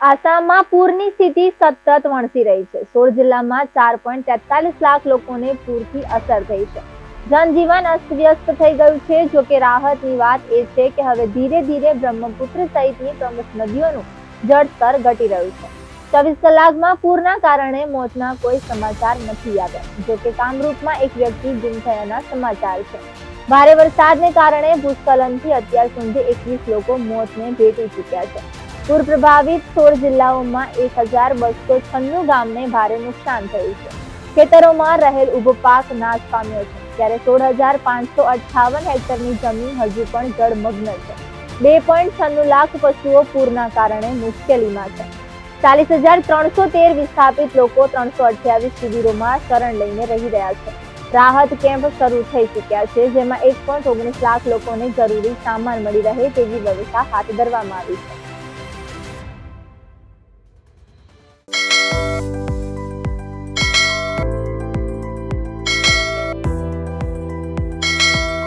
આસામમાં પૂરની સ્થિતિ સતત વણસી રહી છે। 16 જિલ્લામાં 4.43 લાખ લોકોને પૂરથી અસર થઈ છે। જનજીવન અસ્તવ્યસ્ત થઈ ગયું છે। જો કે રાહતની વાત એ છે કે હવે ધીરે ધીરે બ્રહ્મપુત્ર સહિતની પ્રમુખ નદીઓનું જળસ્તર ઘટી રહ્યું છે। 24 કલાકમાં પૂરના કારણે મોતના કોઈ સમાચાર નથી આવ્યા। જો કે કામરૂપમાં એક વ્યક્તિ ગુમ થયાના સમાચાર છે। ભારે વરસાદને કારણે ભૂસ્ખલનથી અત્યાર સુધી 21 લોકો મોતને ભેટી ચૂક્યા છે। પૂર પ્રભાવિત 16 જિલ્લાઓમાં 1296 ગામને ભારે નુકસાન થયું છે। ખેતરોમાં રહેલ ઉભો પાક નાશ પામ્યો છે, ત્યારે 16,558 હેક્ટરની જમીન હજુ પણ જળમગ્ન છે। 2.96 લાખ પશુઓ પૂરના કારણે મુશ્કેલીમાં છે। 40,313 વિસ્થાપિત લોકો 328 શિબિરોમાં શરણ લઈને રહી રહ્યા છે। રાહત કેમ્પ શરૂ થઈ ચૂક્યા છે, જેમાં 1.19 લાખ લોકોને જરૂરી સામાન મળી રહે તેવી વ્યવસ્થા હાથ ધરવામાં આવી છે।